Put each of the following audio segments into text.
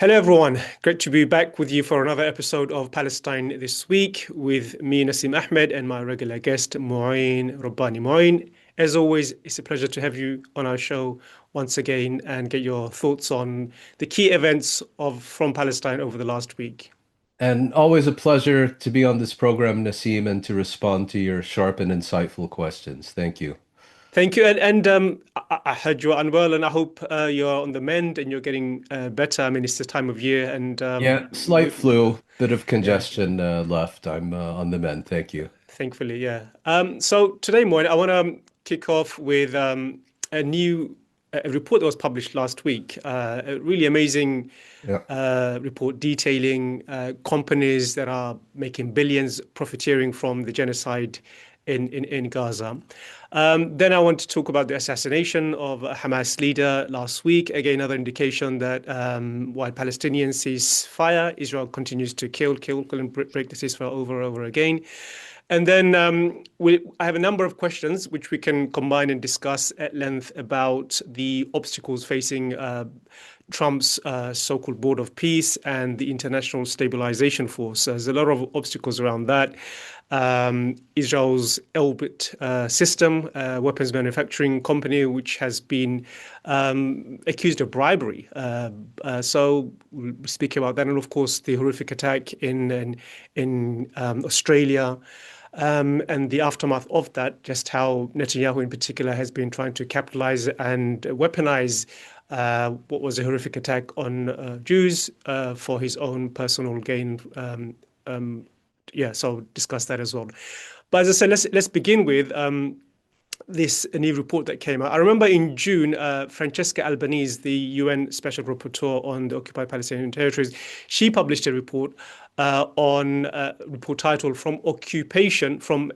Hello, everyone. Great to be back with you for another episode of Palestine This Week with me, Nassim Ahmed, and my regular guest, Mouin Rabbani. Mouin, as always, it's a pleasure to have you on our show once again and get your thoughts on the key events from Palestine over the last week. And always a pleasure to be on this program, Nassim, and to respond to your sharp and insightful questions. Thank you. Thank you. I heard you are unwell, and I hope you're on the mend and you're getting better. I mean, it's the time of year, and Yeah, slight flu, bit of yeah. congestion left. I'm on the mend. Thank you. Thankfully, yeah. So today morning, I want to kick off with a new a report that was published last week. A really amazing Yeah. report detailing companies that are making billions profiteering from the genocide in Gaza. Then I want to talk about the assassination of a Hamas leader last week. Again, another indication that while Palestinians cease fire, Israel continues to kill, and break the ceasefire over and over again. And then I have a number of questions which we can combine and discuss at length about the obstacles facing Trump's so-called Board of Peace and the International Stabilisation Force. There's a lot of obstacles around that. Israel's Elbit system, weapons manufacturing company, which has been accused of bribery. So we'll speak about that, and of course the horrific attack in Australia. And the aftermath of that, just how Netanyahu in particular has been trying to capitalize and weaponize what was a horrific attack on Jews for his own personal gain. Yeah, so discuss that as well. But as I said, let's begin with this new report that came out. I remember in June, Francesca Albanese, the UN Special Rapporteur on the occupied Palestinian territories, she published a report on a report titled From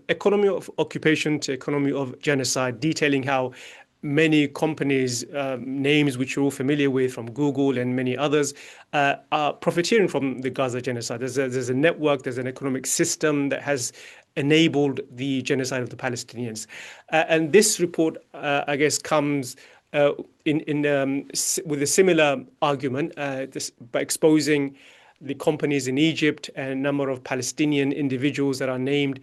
Economy of Occupation to Economy of Genocide, detailing how many companies, names which you're all familiar with from Google and many others, are profiteering from the Gaza genocide. There's a network, there's an economic system that has enabled the genocide of the Palestinians. And this report, I guess, comes with a similar argument by exposing the companies in Egypt and a number of Palestinian individuals that are named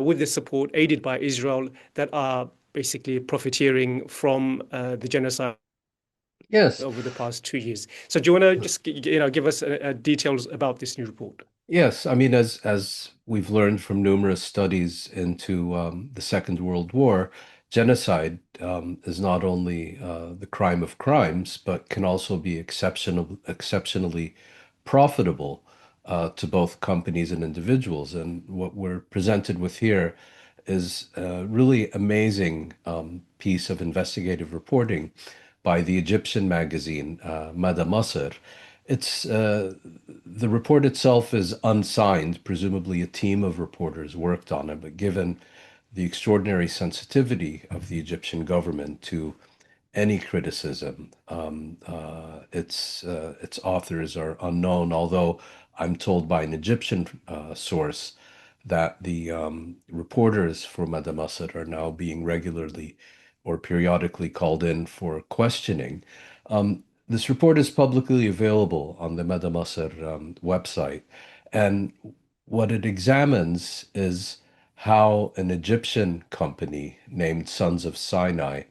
with the support aided by Israel that are basically profiteering from the genocide Yes. over the past 2 years. So do you want to just give us details about this new report? Yes. I mean, as we've learned from numerous studies into the Second World War, genocide is not only the crime of crimes, but can also be exceptionally profitable to both companies and individuals. And what we're presented with here is a really amazing piece of investigative reporting by the Egyptian magazine Mada Masr. It's the report itself is unsigned. Presumably, a team of reporters worked on it, but given the extraordinary sensitivity of the Egyptian government to any criticism, its authors are unknown. Although I'm told by an Egyptian source that the reporters for Mada Masr are now being regularly or periodically called in for questioning. This report is publicly available on the Mada Masr website, and what it examines is how an Egyptian company named Sons of Sinai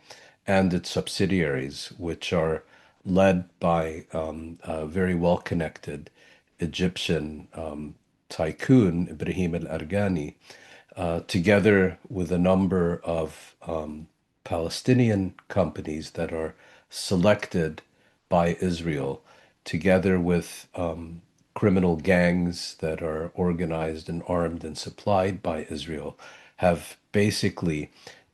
and its subsidiaries, which are led by a very well-connected Egyptian tycoon, Ibrahim al-Arghani, together with a number of Palestinian companies that are selected by Israel, together with criminal gangs that are organized and armed and supplied by Israel, have basically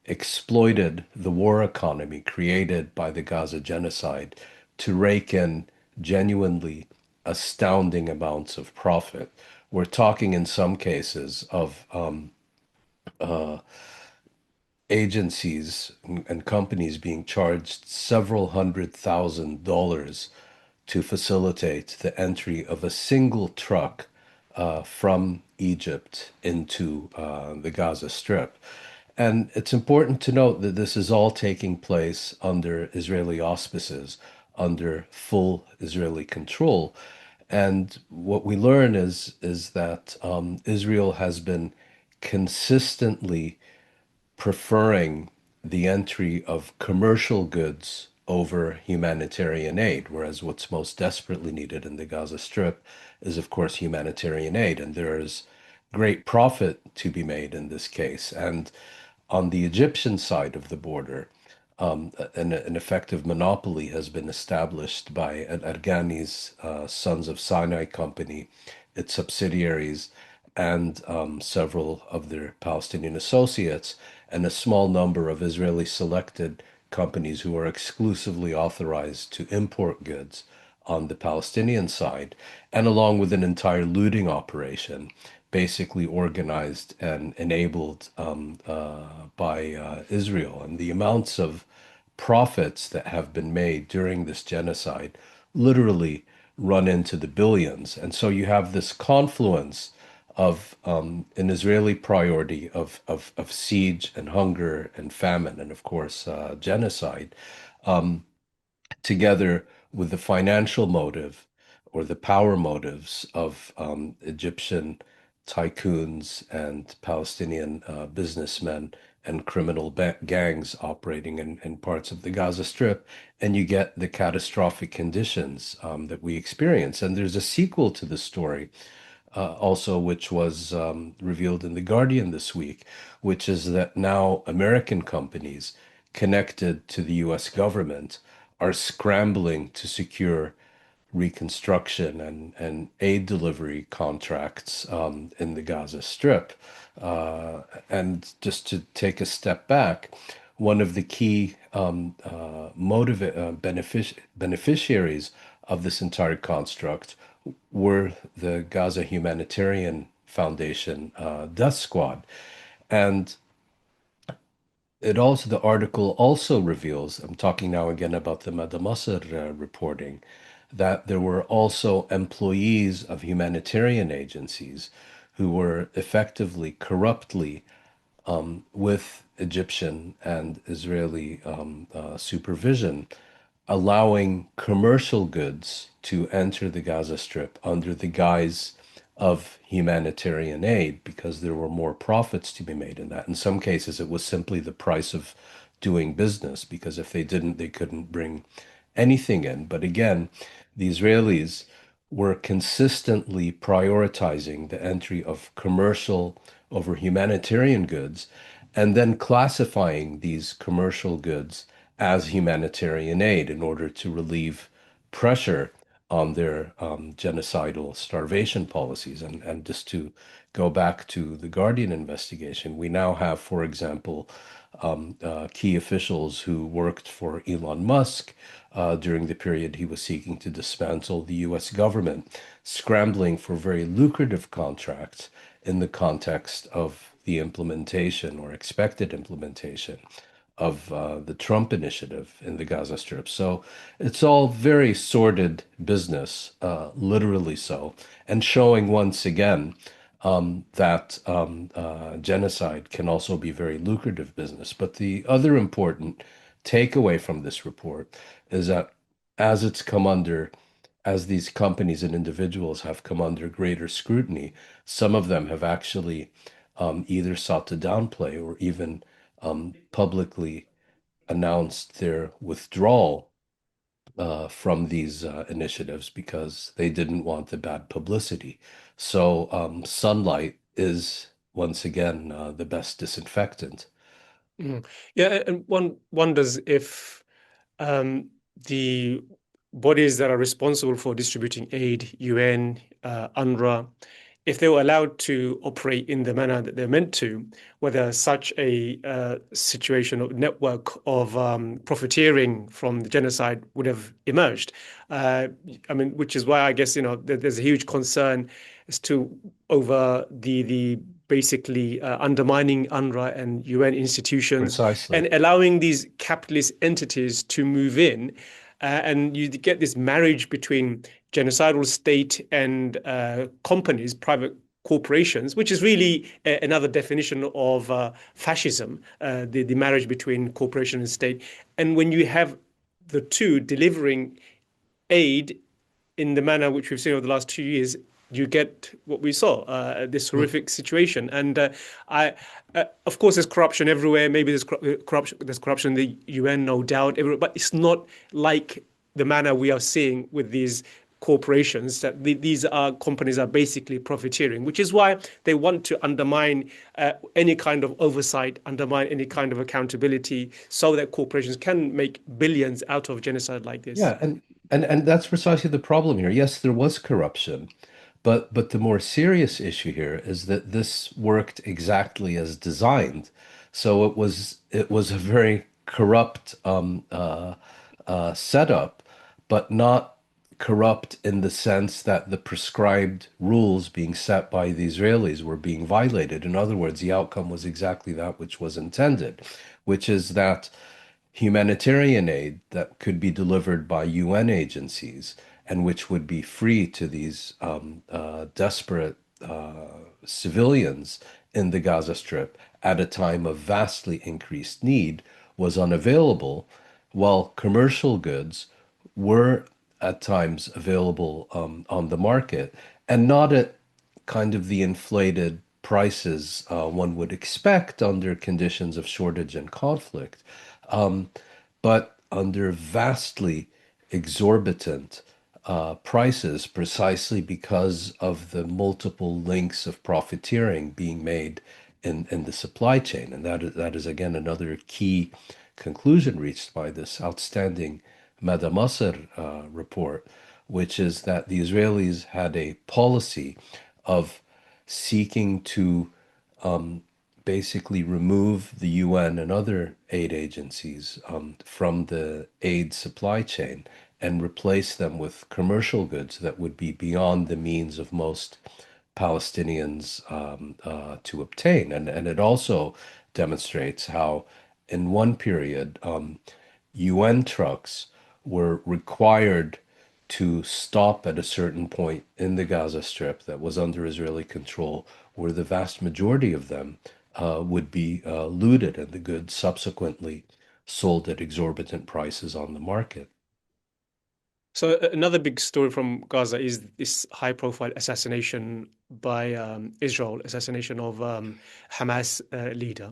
exploited the war economy created by the Gaza genocide to rake in genuinely astounding amounts of profit. We're talking in some cases of uh, agencies and companies being charged several $100,000 to facilitate the entry of a single truck from Egypt into the Gaza Strip. And it's important to note that this is all taking place under Israeli auspices, under full Israeli control. And what we learn is that Israel has been consistently preferring the entry of commercial goods over humanitarian aid, whereas what's most desperately needed in the Gaza Strip is, of course, humanitarian aid. And there is great profit to be made in this case. And on the Egyptian side of the border, an effective monopoly has been established by Ergani's Sons of Sinai company, its subsidiaries, and several of their Palestinian associates, and a small number of Israeli selected companies who are exclusively authorized to import goods on the Palestinian side, and along with an entire looting operation, basically organized and enabled by Israel. And the amounts of profits that have been made during this genocide literally run into the billions. And so you have this confluence of an Israeli priority of siege and hunger and famine, and of course, genocide, together with the financial motive or the power motives of Egyptian tycoons and Palestinian businessmen and criminal gangs operating in parts of the Gaza Strip, and you get the catastrophic conditions that we experience. And there's a sequel to the story also, which was revealed in The Guardian this week, which is that now American companies connected to the US government are scrambling to secure reconstruction and aid delivery contracts in the Gaza Strip. And just to take a step back, one of the key beneficiaries of this entire construct were the Gaza Humanitarian Foundation Death Squad. And the article also reveals, I'm talking now again about the Madamasr reporting, that there were also employees of humanitarian agencies who were effectively corruptly with Egyptian and Israeli supervision, allowing commercial goods to enter the Gaza Strip under the guise of humanitarian aid because there were more profits to be made in that. In some cases, it was simply the price of doing business because if they didn't, they couldn't bring anything in. But again, the Israelis were consistently prioritizing the entry of commercial over humanitarian goods and then classifying these commercial goods as humanitarian aid in order to relieve pressure on their genocidal starvation policies. And just to go back to the Guardian investigation, we now have, for example, key officials who worked for Elon Musk during the period he was seeking to dismantle the US government, scrambling for very lucrative contracts in the context of the implementation or expected implementation of the Trump initiative in the Gaza Strip. So it's all very sordid business, literally so, and showing once again that genocide can also be very lucrative business. But the other important takeaway from this report is that as it's come under, as these companies and individuals have come under greater scrutiny, some of them have actually either sought to downplay or even publicly announced their withdrawal from these initiatives because they didn't want the bad publicity. So sunlight is once again the best disinfectant. Mm. Yeah, and one wonders if the bodies that are responsible for distributing aid, UN, UNRWA, if they were allowed to operate in the manner that they're meant to, whether such a situation or network of profiteering from the genocide would have emerged. I mean, which is why I guess, there's a huge concern as to over the basically undermining UNRWA and UN institutions Precisely. and allowing these capitalist entities to move in. And you get this marriage between genocidal state and companies, private corporations, which is really another definition of fascism, the marriage between corporation and state. And when you have the two delivering aid in the manner which we've seen over the last 2 years, you get what we saw, this horrific situation. And of course, there's corruption everywhere. Maybe there's corruption in the UN, no doubt, everywhere, but it's not like the manner we are seeing with these corporations that these are companies are basically profiteering, which is why they want to undermine any kind of oversight, undermine any kind of accountability, so that corporations can make billions out of genocide like this. Yeah, and that's precisely the problem here. Yes, there was corruption, but the more serious issue here is that this worked exactly as designed. So it was a very corrupt setup, but not corrupt in the sense that the prescribed rules being set by the Israelis were being violated. In other words, the outcome was exactly that which was intended, which is that humanitarian aid that could be delivered by UN agencies and which would be free to these desperate civilians in the Gaza Strip at a time of vastly increased need was unavailable, while commercial goods were at times available on the market and not at kind of the inflated prices one would expect under conditions of shortage and conflict, um, but under vastly exorbitant prices precisely because of the multiple links of profiteering being made in the supply chain. And that is again another key conclusion reached by this outstanding Madamasser report, which is that the Israelis had a policy of seeking to basically remove the UN and other aid agencies from the aid supply chain and replace them with commercial goods that would be beyond the means of most Palestinians to obtain. And it also demonstrates how, in one period, UN trucks were required to stop at a certain point in the Gaza Strip that was under Israeli control, where the vast majority of them would be looted and the goods subsequently sold at exorbitant prices on the market. So another big story from Gaza is this high-profile assassination by Israel, assassination of Hamas leader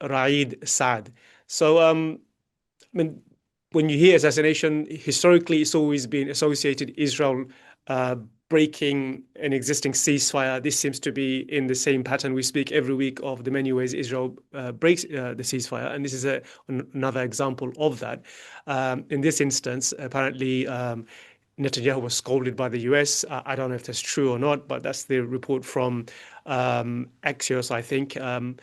Raid Saad. So I mean, when you hear assassination, historically, it's always been associated Israel uh, breaking an existing ceasefire. This seems to be in the same pattern. We speak every week of the many ways Israel breaks the ceasefire, and this is another example of that. In this instance, apparently. Netanyahu was scolded by the US. I don't know if that's true or not, but that's the report from Axios, I think. Um,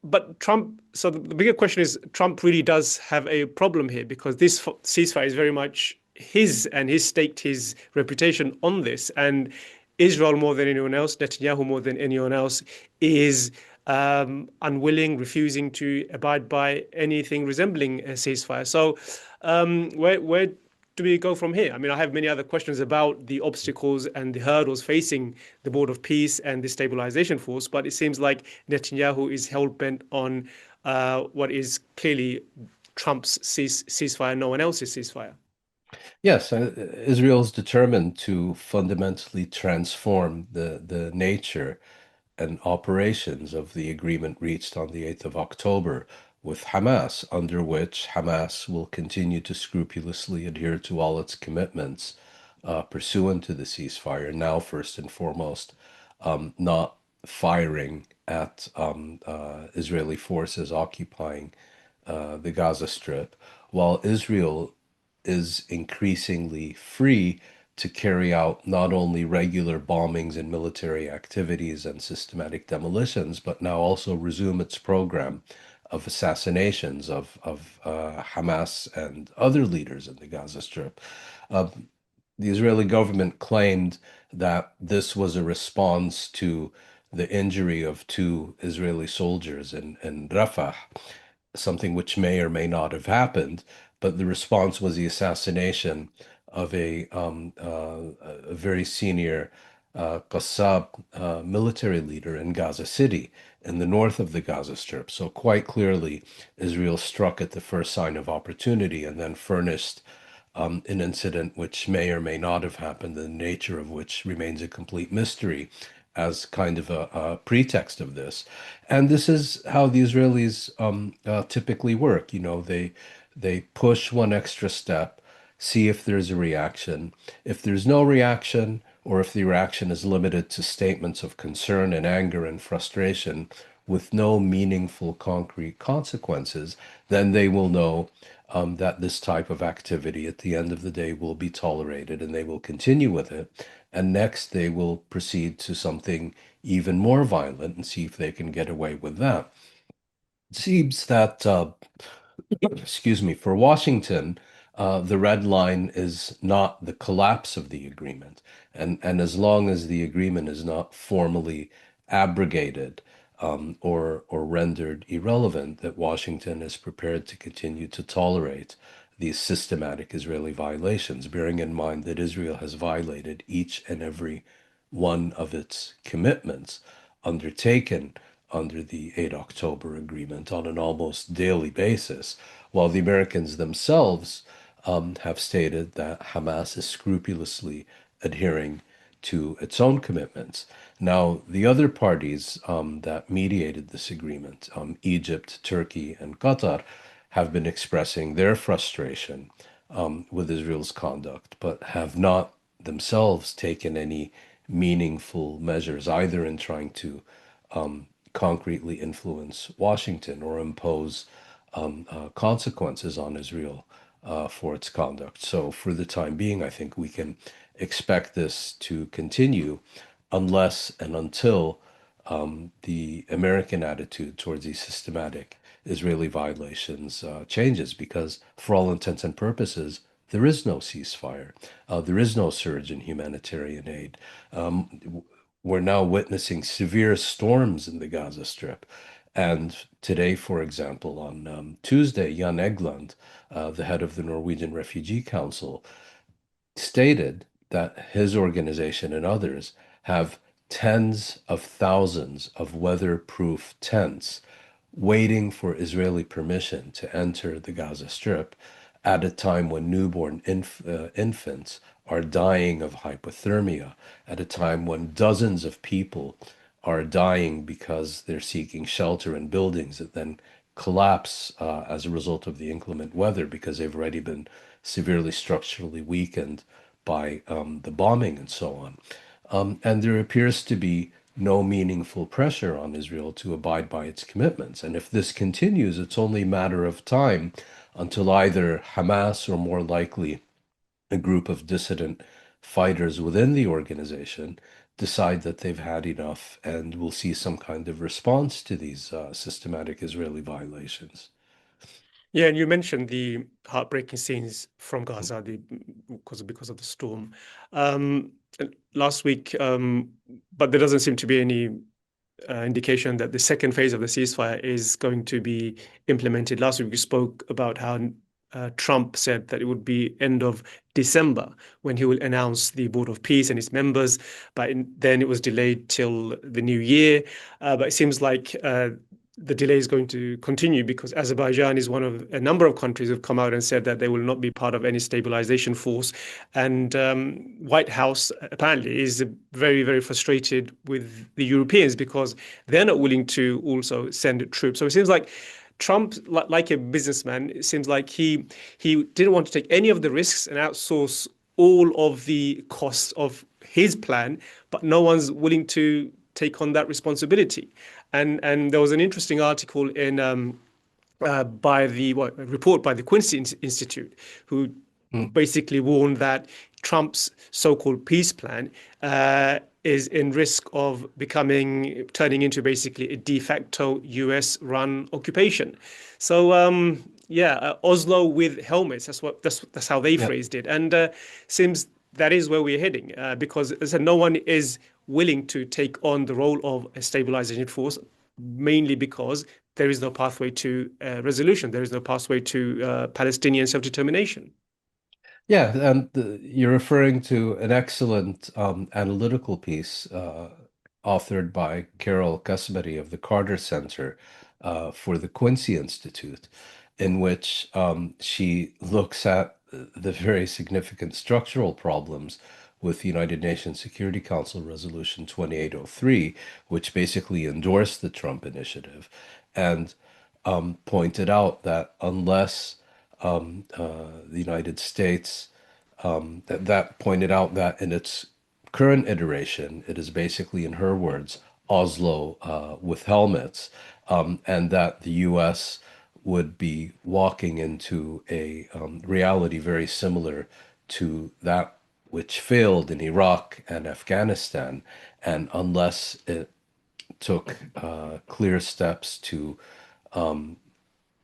but Trump, so the bigger question is Trump really does have a problem here because this ceasefire is very much his, and he's staked his reputation on this. And Israel, more than anyone else, Netanyahu, more than anyone else, is unwilling, refusing to abide by anything resembling a ceasefire. So, where do we go from here? I mean, I have many other questions about the obstacles and the hurdles facing the Board of Peace and the Stabilization Force, but it seems like Netanyahu is hell bent on what is clearly Trump's ceasefire, no one else's ceasefire. Yes, Israel is determined to fundamentally transform the nature and operations of the agreement reached on the 8th of October with Hamas, under which Hamas will continue to scrupulously adhere to all its commitments pursuant to the ceasefire, now first and foremost, not firing at Israeli forces occupying the Gaza Strip, while Israel is increasingly free to carry out not only regular bombings and military activities and systematic demolitions, but now also resume its program of assassinations of Hamas and other leaders in the Gaza Strip. Uh, the Israeli government claimed that this was a response to the injury of two Israeli soldiers in Rafah, something which may or may not have happened, but the response was the assassination of a very senior Qassab military leader in Gaza City, in the north of the Gaza Strip. So quite clearly, Israel struck at the first sign of opportunity and then furnished an incident which may or may not have happened, the nature of which remains a complete mystery, as kind of a pretext of this. And this is how the Israelis typically work. You know, they push one extra step, see if there's a reaction. If there's no reaction, or if the reaction is limited to statements of concern and anger and frustration with no meaningful concrete consequences, then they will know that this type of activity at the end of the day will be tolerated and they will continue with it. And next, they will proceed to something even more violent and see if they can get away with that. It seems that excuse me, for Washington, the red line is not the collapse of the agreement. And as long as the agreement is not formally abrogated or rendered irrelevant, that Washington is prepared to continue to tolerate these systematic Israeli violations, bearing in mind that Israel has violated each and every one of its commitments undertaken under the 8 October agreement on an almost daily basis, while the Americans themselves have stated that Hamas is scrupulously adhering to its own commitments. Now, the other parties that mediated this agreement, Egypt, Turkey, and Qatar, have been expressing their frustration with Israel's conduct, but have not themselves taken any meaningful measures either in trying to concretely influence Washington or impose consequences on Israel for its conduct. So, for the time being, I think we can expect this to continue unless and until the American attitude towards these systematic Israeli violations changes, because for all intents and purposes, there is no ceasefire. There is no surge in humanitarian aid. We're now witnessing severe storms in the Gaza Strip. And today, for example, on Tuesday, Jan Egeland, the head of the Norwegian Refugee Council, stated that his organization and others have tens of thousands of weatherproof tents waiting for Israeli permission to enter the Gaza Strip at a time when newborn infants are dying of hypothermia, at a time when dozens of people are dying because they're seeking shelter in buildings that then collapse as a result of the inclement weather because they've already been severely structurally weakened by the bombing and so on. And there appears to be no meaningful pressure on Israel to abide by its commitments. And if this continues, it's only a matter of time until either Hamas or more likely a group of dissident fighters within the organization decide that they've had enough and will see some kind of response to these systematic Israeli violations. Yeah, and you mentioned the heartbreaking scenes from Gaza, because of the storm last week. But there doesn't seem to be any indication that the second phase of the ceasefire is going to be implemented. Last week we spoke about how Trump said that it would be end of December when he will announce the Board of Peace and its members, but then it was delayed till the new year. But it seems like the delay is going to continue because Azerbaijan is one of a number of countries who have come out and said that they will not be part of any stabilization force. And White House apparently is very, very frustrated with the Europeans because they're not willing to also send troops. So it seems like Trump, like a businessman, it seems like he didn't want to take any of the risks and outsource all of the costs of his plan, but no one's willing to take on that responsibility. And there was an interesting article in by the report by the Quincy Institute, who Mm. basically warned that Trump's so-called peace plan is in risk of turning into basically a de facto US-run occupation. So yeah, Oslo with helmets. That's how they Yeah. phrased it, and seems that is where we're heading because as I said, no one is willing to take on the role of a stabilization force, mainly because there is no pathway to resolution. There is no pathway to Palestinian self-determination. Yeah, and you're referring to an excellent analytical piece authored by Carol Customary of the Carter Center for the Quincy Institute, in which she looks at the very significant structural problems with the United Nations Security Council Resolution 2803, which basically endorsed the Trump initiative and pointed out that unless the United States that pointed out that in its current iteration, it is basically, in her words, Oslo with helmets, and that the U.S. would be walking into a reality very similar to that which failed in Iraq and Afghanistan. And unless it took clear steps to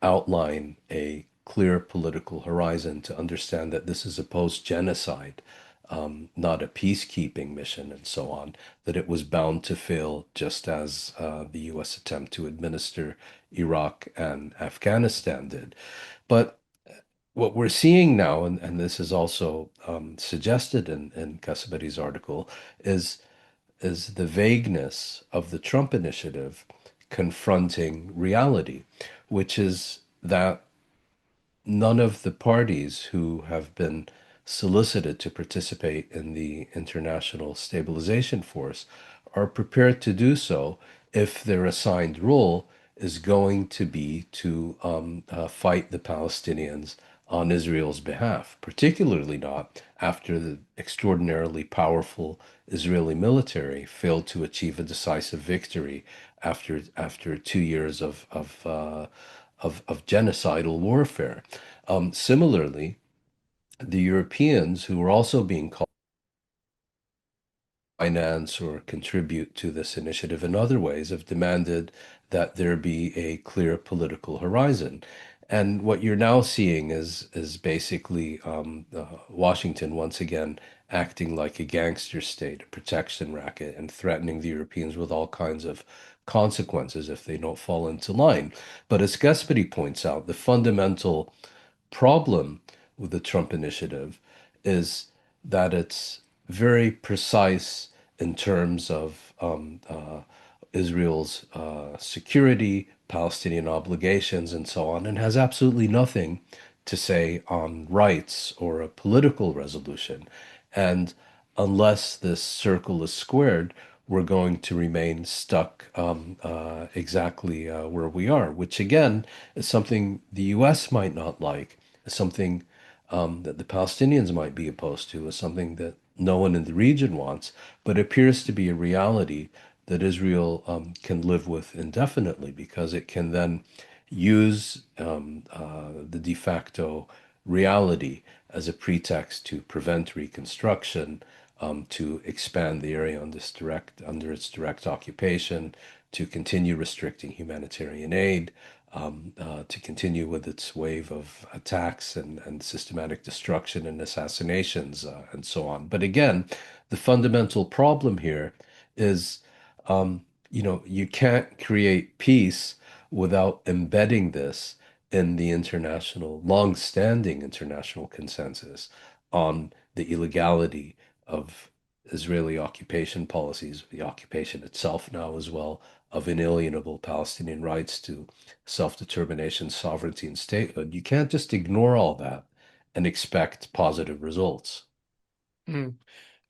outline a clear political horizon to understand that this is a post-genocide, not a peacekeeping mission, and so on, that it was bound to fail, just as the U.S. attempt to administer Iraq and Afghanistan did. But what we're seeing now, and this is also suggested in Kasaberi's article, is the vagueness of the Trump initiative confronting reality, which is that none of the parties who have been solicited to participate in the International Stabilisation Force are prepared to do so if their assigned role is going to be to fight the Palestinians on Israel's behalf, particularly not after the extraordinarily powerful Israeli military failed to achieve a decisive victory after 2 years of genocidal warfare. Similarly, the Europeans, who were also being called to finance or contribute to this initiative in other ways, have demanded that there be a clear political horizon. And what you're now seeing is basically Washington once again acting like a gangster state, a protection racket, and threatening the Europeans with all kinds of consequences if they don't fall into line. But as Gasperi points out, the fundamental problem with the Trump initiative is that it's very precise in terms of Israel's security, Palestinian obligations, and so on, and has absolutely nothing to say on rights or a political resolution. And unless this circle is squared, we're going to remain stuck exactly where we are, which again is something the US might not like, is something that the Palestinians might be opposed to, is something that no one in the region wants, but appears to be a reality that Israel can live with indefinitely because it can then use the de facto reality as a pretext to prevent reconstruction, to expand the area under its direct occupation, to continue restricting humanitarian aid, to continue with its wave of attacks and systematic destruction and assassinations, and so on. But again, the fundamental problem here is, you can't create peace without embedding this in the long-standing international consensus on the illegality of Israeli occupation policies, the occupation itself now as well, of inalienable Palestinian rights to self-determination, sovereignty, and statehood. You can't just ignore all that and expect positive results. Mm.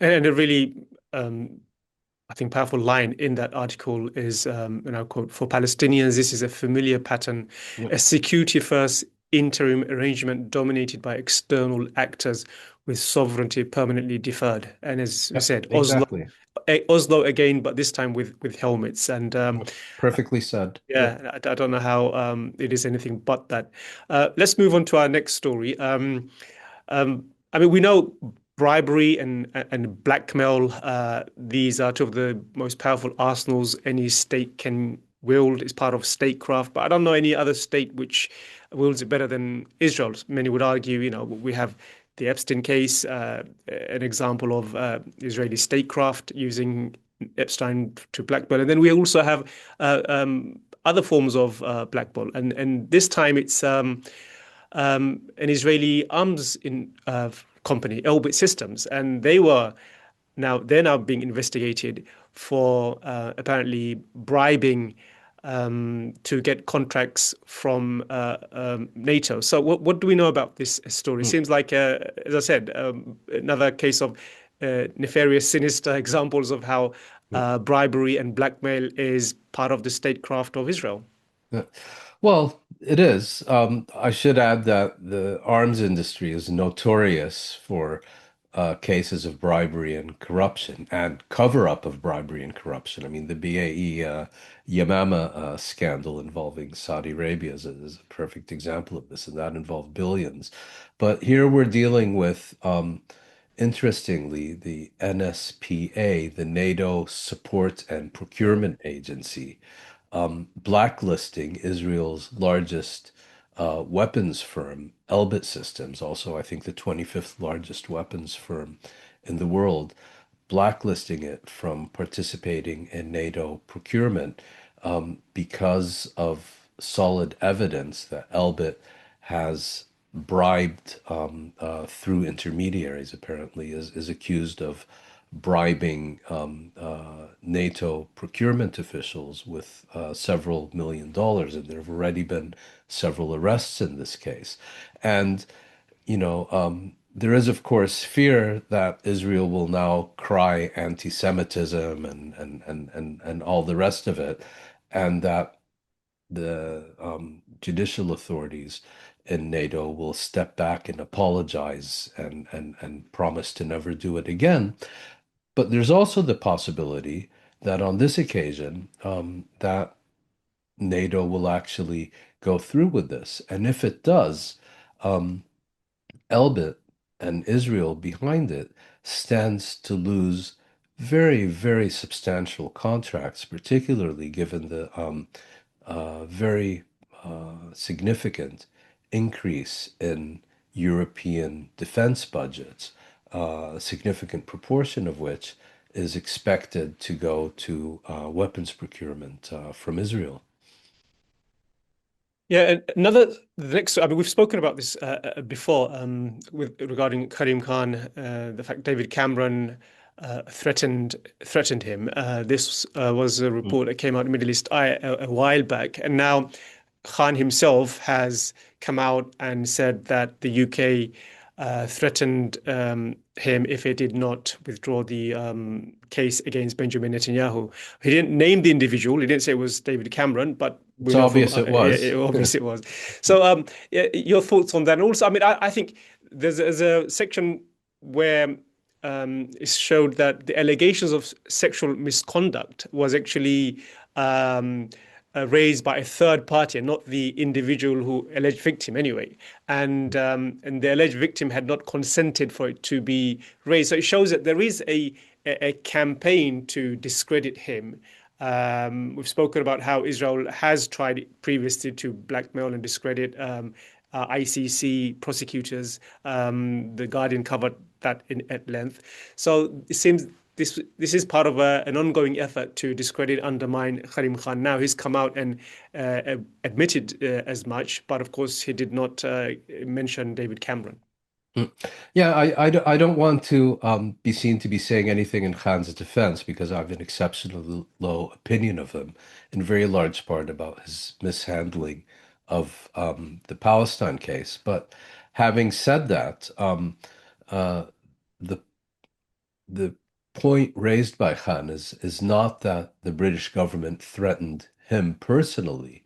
And a really, I think, powerful line in that article is, and I quote, "For Palestinians, this is a familiar pattern, Yep, a security-first interim arrangement dominated by external actors with sovereignty permanently deferred." And as we yep, said, exactly. Oslo again, but this time with helmets. And Yep. Perfectly said. Yep. yeah, I don't know how it is anything but that. Let's move on to our next story. I mean, we know bribery and blackmail. These are two of the most powerful arsenals any state can wield. It's part of statecraft, but I don't know any other state which wields it better than Israel. Many would argue, we have the Epstein case, an example of Israeli statecraft using Epstein to blackmail, and then we also have other forms of blackmail, and this time it's an Israeli arms company, Elbit Systems, and they're now being investigated for apparently bribing to get contracts from NATO. So what do we know about this story? Mm, Seems like, as I said, another case of nefarious, sinister examples of how mm. bribery and blackmail is part of the statecraft of Israel. Yeah. Well, it is. I should add that the arms industry is notorious for cases of bribery and corruption and cover-up of bribery and corruption. I mean, the BAE Yamama scandal involving Saudi Arabia is a perfect example of this, and that involved billions. But here we're dealing with, interestingly, the NSPA, the NATO Support and Procurement Agency, blacklisting Israel's largest weapons firm, Elbit Systems, also I think the 25th largest weapons firm in the world, blacklisting it from participating in NATO procurement because of solid evidence that Elbit has bribed through intermediaries, apparently, is accused of bribing NATO procurement officials with several $1 million. And there have already been several arrests in this case. And, there is, of course, fear that Israel will now cry anti-Semitism and all the rest of it, and that the judicial authorities in NATO will step back and apologize and promise to never do it again. But there's also the possibility that on this occasion, that NATO will actually go through with this. And if it does, Elbit and Israel behind it stands to lose very, very substantial contracts, particularly given the very significant increase in European defense budgets, a significant proportion of which is expected to go to weapons procurement from Israel. Yeah, and another the next. I mean, we've spoken about this before with regarding Karim Khan, the fact David Cameron threatened him. This was a Mm. report that came out in Middle East Eye a while back, and now Khan himself has come out and said that the UK threatened him if it did not withdraw the case against Benjamin Netanyahu. He didn't name the individual. He didn't say it was David Cameron, but It's we know from obvious it was. obvious it was. So, yeah, your thoughts on that? And also, I mean, I think there's a section where it showed that the allegations of sexual misconduct was actually raised by a third party and not the individual who alleged victim anyway. And the alleged victim had not consented for it to be raised. So it shows that there is a campaign to discredit him. We've spoken about how Israel has tried previously to blackmail and discredit ICC prosecutors. The Guardian covered that at length. So it seems this is part of an ongoing effort to discredit, undermine Karim Khan. Now he's come out and admitted as much, but of course he did not mention David Cameron. Mm. Yeah, I don't want to be seen to be saying anything in Khan's defense because I have an exceptionally low opinion of him, in very large part about his mishandling of the Palestine case. But having said that, uh, the the point raised by Khan is not that the British government threatened him personally,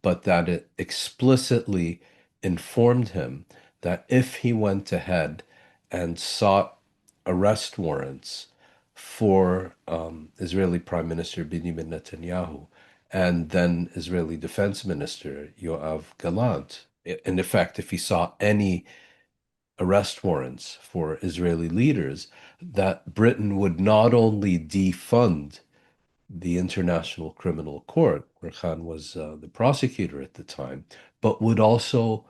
but that it explicitly informed him that if he went ahead and sought arrest warrants for Israeli Prime Minister Benjamin Netanyahu and then Israeli Defense Minister Yoav Gallant, in effect, if he sought any arrest warrants for Israeli leaders, that Britain would not only defund the International Criminal Court, where Khan was the prosecutor at the time, but would also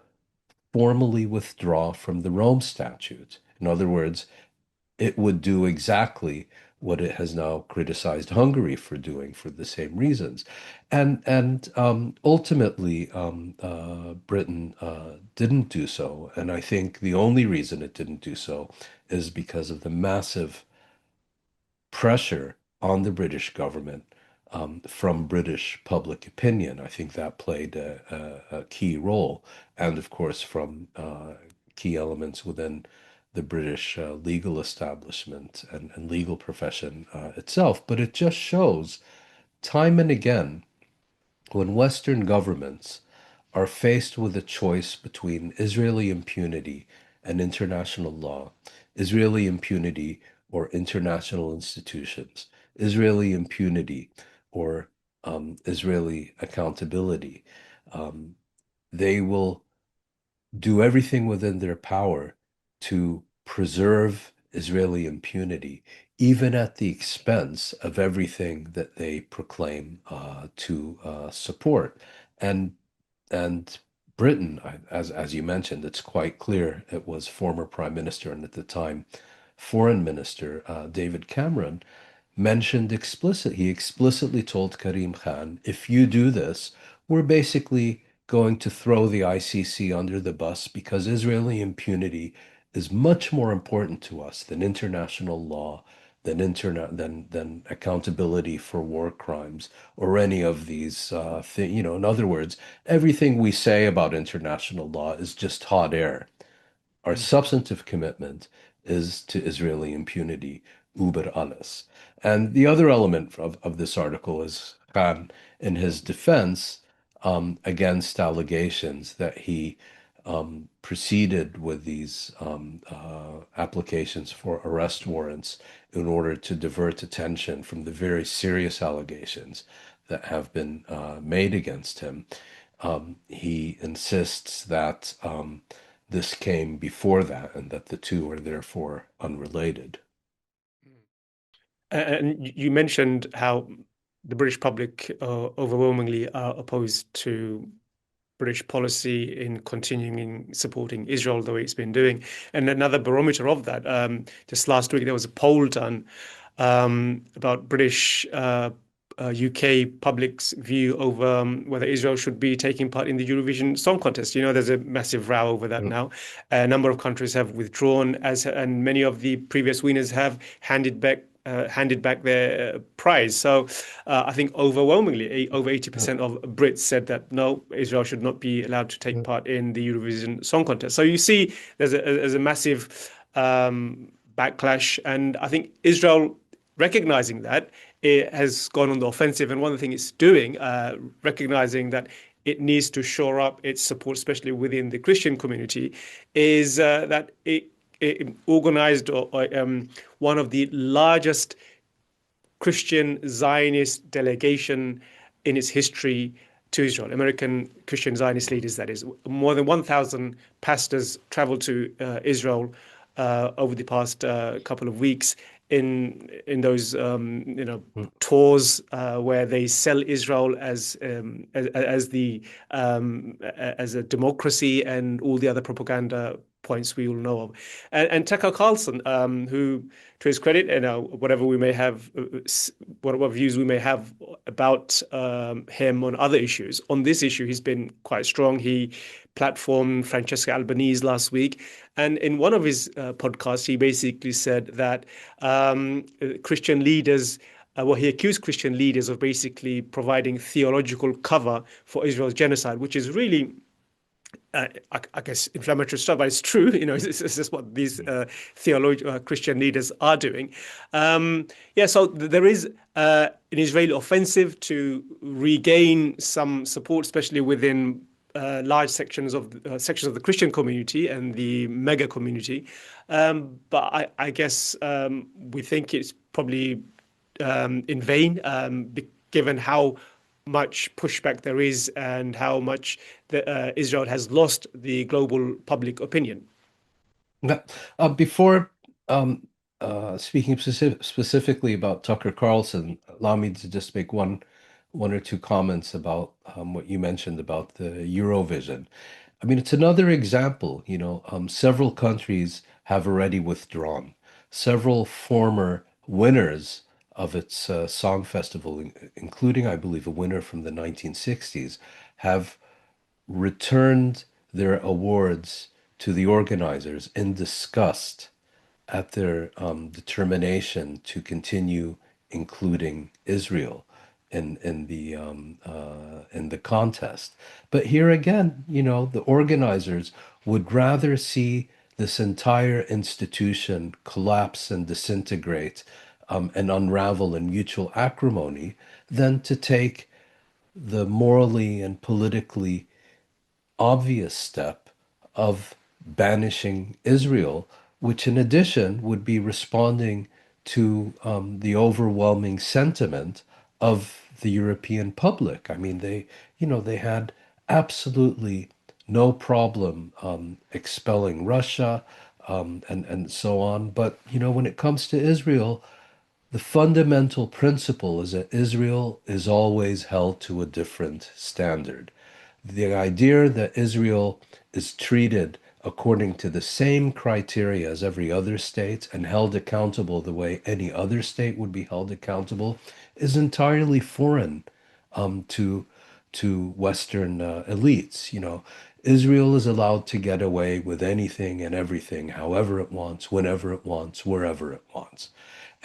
formally withdraw from the Rome Statute. In other words, it would do exactly what it has now criticized Hungary for doing for the same reasons. And ultimately, Britain didn't do so. And I think the only reason it didn't do so is because of the massive pressure on the British government from British public opinion. I think that played a key role, and of course from key elements within the British legal establishment and legal profession itself. But it just shows time and again when Western governments are faced with a choice between Israeli impunity and international law, Israeli impunity or international institutions, Israeli impunity or Israeli accountability, um, they will do everything within their power to preserve Israeli impunity, even at the expense of everything that they proclaim to support. And and Britain, as you mentioned, it's quite clear it was former Prime Minister and at the time Foreign Minister David Cameron he explicitly told Karim Khan, if you do this, we're basically going to throw the ICC under the bus because Israeli impunity is much more important to us than international law, than accountability for war crimes or any of these things. In other words, everything we say about international law is just hot air. Our Mm. substantive commitment is to Israeli impunity, über alles. And the other element of this article is Khan, in his defense against allegations that he proceeded with these applications for arrest warrants in order to divert attention from the very serious allegations that have been made against him. He insists that this came before that and that the two are therefore unrelated. And you mentioned how the British public overwhelmingly are opposed to British policy in continuing supporting Israel the way it's been doing. And another barometer of that, just last week there was a poll done about British UK public's view over whether Israel should be taking part in the Eurovision Song Contest. There's a massive row over that Mm. now. A number of countries have withdrawn, and many of the previous winners have handed back their prize. So I think overwhelmingly, over Yeah. 80% of Brits said that no, Israel should not be allowed to take Yeah. part in the Eurovision Song Contest. So you see, there's a massive backlash, and I think Israel, recognizing that, it has gone on the offensive. And one of the things it's doing, recognizing that it needs to shore up its support, especially within the Christian community, is that it organized one of the largest Christian Zionist delegation in its history to Israel. American Christian Zionist leaders, that is. More than 1,000 pastors traveled to Israel over the past couple of weeks in those Mm. tours where they sell Israel as a democracy and all the other propaganda points we all know of. And Tucker Carlson, who, to his credit, whatever we may have, whatever views we may have about him on other issues, on this issue, he's been quite strong. He platformed Francesca Albanese last week. And in one of his podcasts, he basically said that Christian leaders, he accused Christian leaders of basically providing theological cover for Israel's genocide, which is really I guess inflammatory stuff, but it's true. It's just what these Christian leaders are doing. Yeah, so there is an Israeli offensive to regain some support, especially within large sections of the Christian community and the mega community. But I guess we think it's probably in vain, given how much pushback there is and how much Israel has lost the global public opinion. Yeah. Before speaking specifically about Tucker Carlson, allow me to just make one or two comments about what you mentioned about the Eurovision. I mean, it's another example, several countries have already withdrawn. Several former winners of its song festival, including, I believe, a winner from the 1960s, have returned their awards to the organizers in disgust at their determination to continue including Israel in the contest. But here again, the organizers would rather see this entire institution collapse and disintegrate, and unravel in mutual acrimony than to take the morally and politically obvious step of banishing Israel, which in addition would be responding to the overwhelming sentiment of the European public. I mean, they had absolutely no problem expelling Russia, and so on. But when it comes to Israel, the fundamental principle is that Israel is always held to a different standard. The idea that Israel is treated according to the same criteria as every other state and held accountable the way any other state would be held accountable is entirely foreign to Western elites. Israel is allowed to get away with anything and everything, however it wants, whenever it wants, wherever it wants.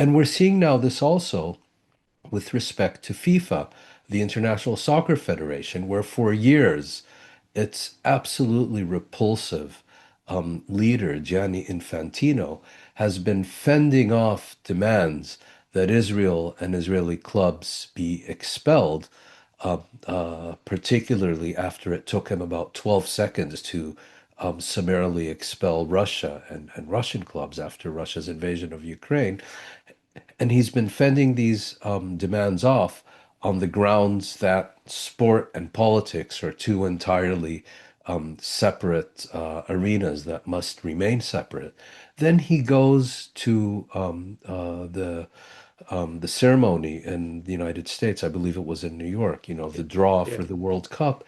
And we're seeing now this also with respect to FIFA, the International Soccer Federation, where for years its absolutely repulsive leader, Gianni Infantino, has been fending off demands that Israel and Israeli clubs be expelled, particularly after it took him about 12 seconds to summarily expel Russia and Russian clubs after Russia's invasion of Ukraine. And he's been fending these demands off on the grounds that sport and politics are two entirely separate arenas that must remain separate. Then he goes to the ceremony in the United States. I believe it was in New York. The draw Yeah. for the World Cup,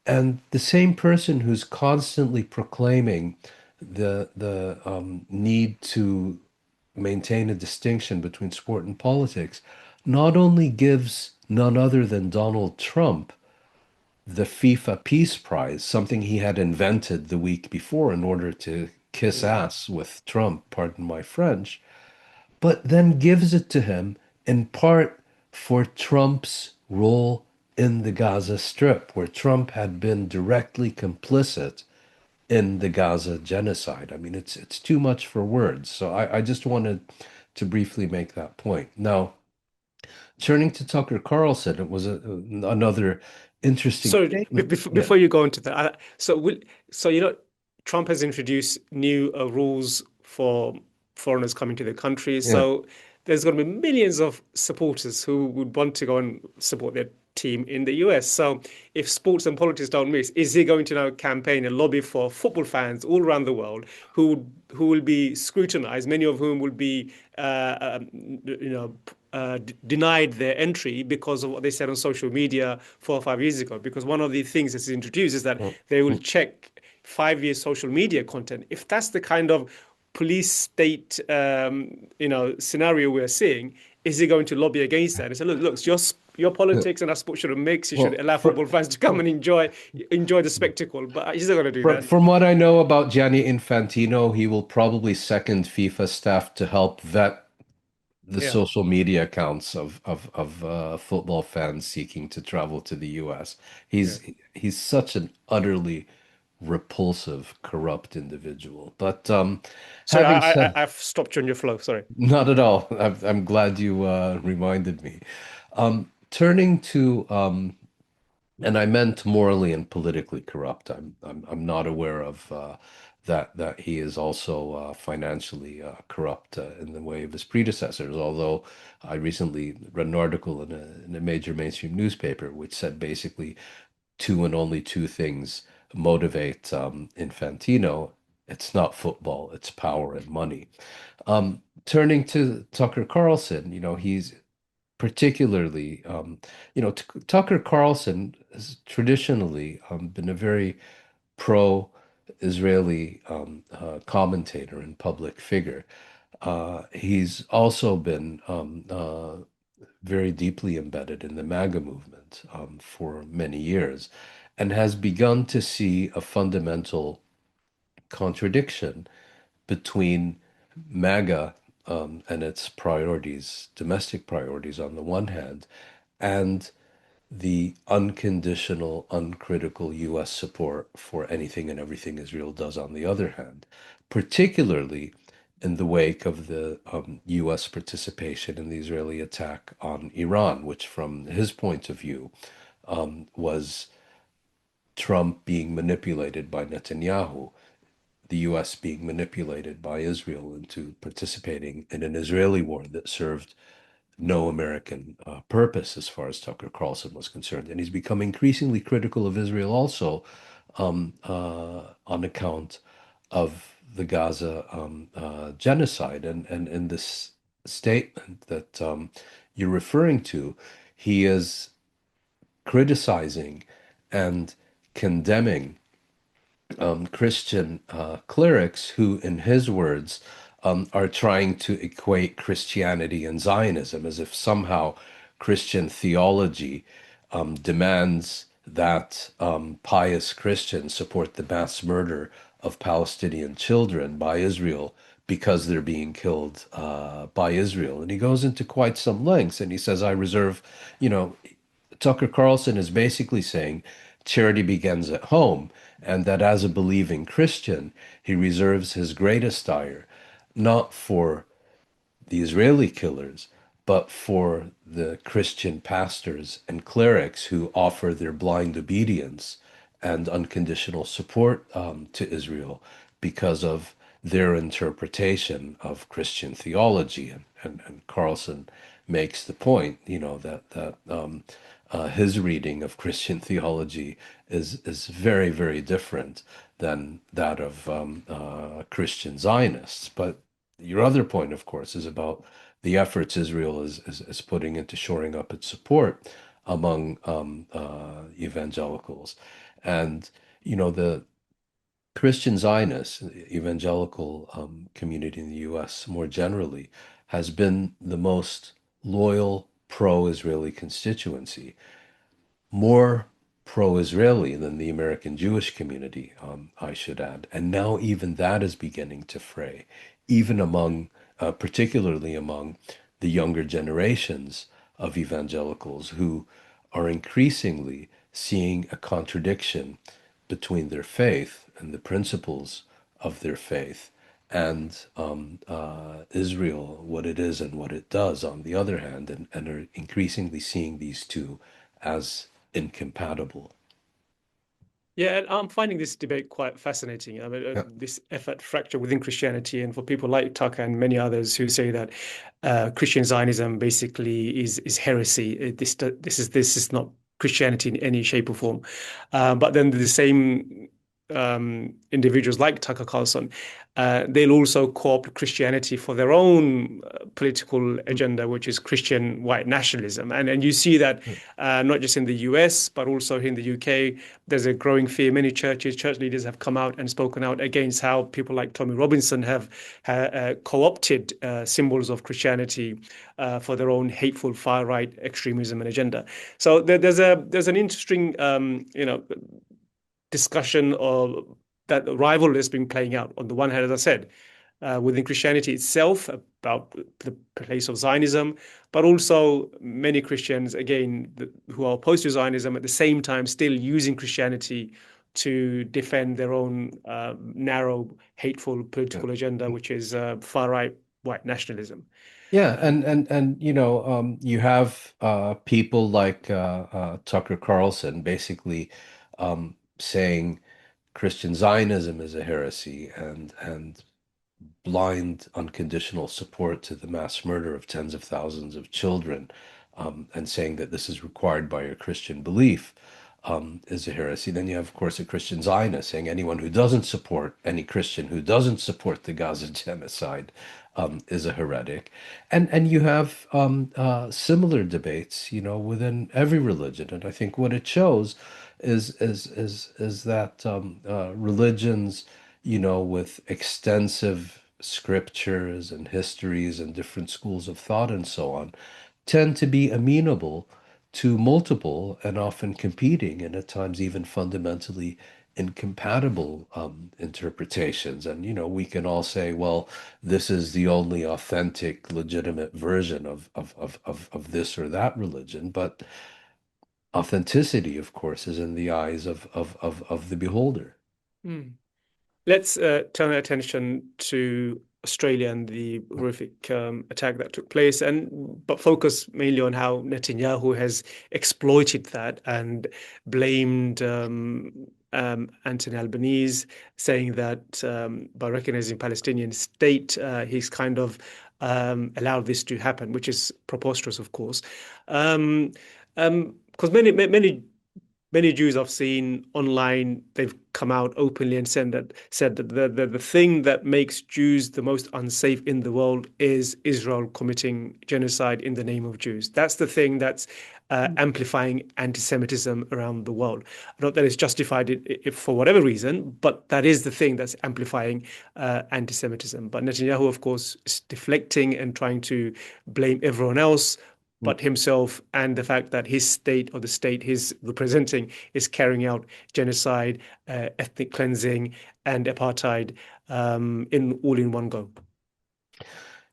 and the same person who's constantly proclaiming the need to maintain a distinction between sport and politics not only gives none other than Donald Trump the FIFA Peace Prize, something he had invented the week before in order to kiss Mm. ass with Trump, pardon my French, but then gives it to him in part for Trump's role in the Gaza Strip, where Trump had been directly complicit in the Gaza genocide. I mean, it's too much for words. So I just wanted to briefly make that point. Now, turning to Tucker Carlson, it was another interesting So statement. Yeah, before you go into that, so Trump has introduced new rules for foreigners coming to the country. yeah. So there's going to be millions of supporters who would want to go and support their team in the US. So if sports and politics don't mix, is he going to now campaign and lobby for football fans all around the world who will be scrutinized, many of whom will be denied their entry because of what they said on social media 4 or 5 years ago? Because one of the things that's introduced is that Well, they will check 5 year social media content. If that's the kind of police state scenario we're seeing, is he going to lobby against that and say, look, it's your politics and that's what should mix. You should well, allow football fans to come and enjoy the spectacle, but he's not going to do that. from what I know about Gianni Infantino, he will probably second FIFA staff to help vet the Yeah. social media accounts of football fans seeking to travel to the US. Yeah. He's such an utterly repulsive, corrupt individual. But Sorry, having said, I've stopped you on your flow. Sorry. not at all. I'm glad you reminded me. Turning to and I meant morally and politically corrupt. I'm not aware of that he is also financially corrupt in the way of his predecessors. Although I recently read an article in a major mainstream newspaper which said basically two and only two things motivate Infantino. It's not football, it's power and money. Turning to Tucker Carlson, he's particularly, Tucker Carlson has traditionally been a very pro-Israeli commentator and public figure. He's also been very deeply embedded in the MAGA movement for many years and has begun to see a fundamental contradiction between MAGA and its priorities, domestic priorities on the one hand, and the unconditional, uncritical US support for anything and everything Israel does, on the other hand, particularly in the wake of the US participation in the Israeli attack on Iran, which, from his point of view, was Trump being manipulated by Netanyahu, the US being manipulated by Israel into participating in an Israeli war that served no American purpose as far as Tucker Carlson was concerned. And he's become increasingly critical of Israel also on account of the Gaza genocide. And in this statement that you're referring to, he is criticizing and condemning Christian clerics who, in his words, are trying to equate Christianity and Zionism, as if somehow Christian theology demands that pious Christians support the mass murder of Palestinian children by Israel because they're being killed by Israel. And he goes into quite some lengths, and he says, I reserve, you know, Tucker Carlson is basically saying charity begins at home, and that as a believing Christian, he reserves his greatest ire not for the Israeli killers, but for the Christian pastors and clerics who offer their blind obedience and unconditional support to Israel because of their interpretation of Christian theology. And Carlson makes the point, you know, that his reading of Christian theology is very, very different than that of Christian Zionists. But your other point, of course, is about the efforts Israel is putting into shoring up its support among evangelicals. And, you know, the Christian Zionist evangelical community in the US more generally has been the most loyal pro-Israeli constituency, more pro-Israeli than the American Jewish community, I should add. And now even that is beginning to fray, even among, particularly among the younger generations of evangelicals who are increasingly seeing a contradiction between their faith and the principles of their faith and Israel, what it is and what it does, on the other hand, and are increasingly seeing these two as incompatible. Yeah, and I'm finding this debate quite fascinating. I mean, Yeah. this effort fracture within Christianity, and for people like Tucker and many others who say that Christian Zionism basically is heresy. This is not Christianity in any shape or form. But then the same individuals like Tucker Carlson, they'll also co-opt Christianity for their own political agenda, which is Christian white nationalism. And you see that not just in the US, but also in the UK, there's a growing fear. Many church leaders have come out and spoken out against how people like Tommy Robinson have co-opted symbols of Christianity for their own hateful far-right extremism and agenda. So there's an interesting, discussion of that rivalry that's been playing out. On the one hand, as I said, within Christianity itself about the place of Zionism, but also many Christians, again, who are opposed to Zionism, at the same time still using Christianity to defend their own narrow, hateful Yeah. political agenda, which is far-right white nationalism. Yeah, and you know, you have people like Tucker Carlson basically saying Christian Zionism is a heresy, and blind, unconditional support to the mass murder of tens of thousands of children, and saying that this is required by your Christian belief, is a heresy. Then you have, of course, a Christian Zionist saying anyone who doesn't support, any Christian who doesn't support the Gaza genocide, is a heretic. And you have similar debates, you know, within every religion. And I think what it shows is that religions, you know, with extensive scriptures and histories and different schools of thought and so on, tend to be amenable to multiple and often competing and at times even fundamentally incompatible interpretations. And, we can all say, well, this is the only authentic, legitimate version of this or that religion. But authenticity, of course, is in the eyes of the beholder. Mm. Let's turn our attention to Australia and the horrific attack that took place, and but focus mainly on how Netanyahu has exploited that and blamed Anthony Albanese, saying that by recognizing Palestinian state, he's kind of allowed this to happen, which is preposterous, of course. Because many Jews I've seen online, they've come out openly and said that the thing that makes Jews the most unsafe in the world is Israel committing genocide in the name of Jews. That's the thing that's amplifying anti-Semitism around the world. Not that it's justified it for whatever reason, but that is the thing that's amplifying anti-Semitism. But Netanyahu, of course, is deflecting and trying to blame everyone else but himself, and the fact that his state or the state he's representing is carrying out genocide, ethnic cleansing, and apartheid in all in one go.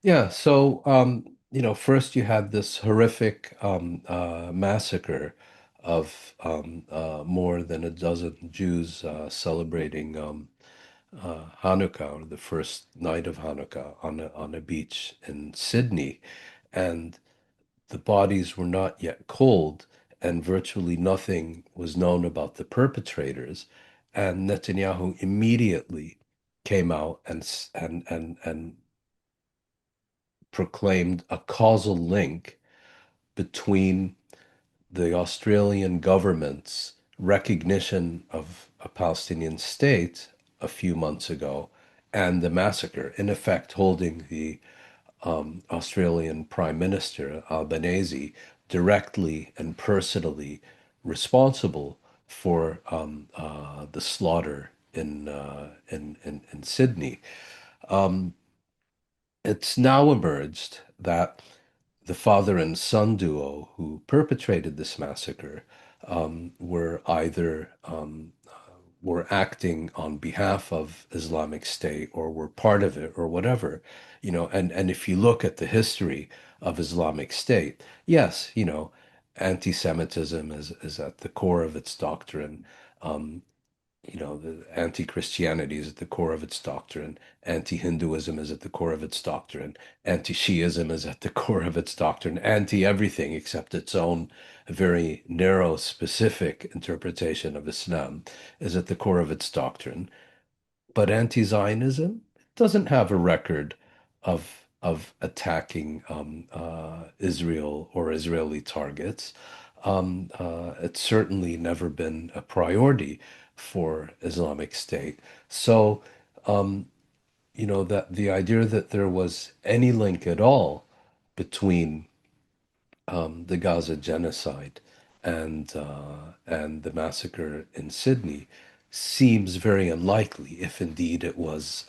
Yeah, so first you had this horrific massacre of more than a dozen Jews celebrating Hanukkah, or the first night of Hanukkah, on a beach in Sydney, and the bodies were not yet cold, and virtually nothing was known about the perpetrators. And Netanyahu immediately came out and proclaimed a causal link between the Australian government's recognition of a Palestinian state a few months ago and the massacre, in effect holding the Australian Prime Minister Albanese directly and personally responsible for the slaughter in Sydney. Um, it's now emerged that the father and son duo who perpetrated this massacre were either were acting on behalf of Islamic State or were part of it or whatever, and if you look at the history of Islamic State, yes, anti-Semitism is at the core of its doctrine. Um, the anti-Christianity is at the core of its doctrine. Anti-Hinduism is at the core of its doctrine. Anti-Shiism is at the core of its doctrine. Anti-everything except its own very narrow, specific interpretation of Islam is at the core of its doctrine. But anti-Zionism doesn't have a record of attacking Israel or Israeli targets. It's certainly never been a priority for Islamic State. So, that the idea that there was any link at all between the Gaza genocide and the massacre in Sydney seems very unlikely, if indeed it was,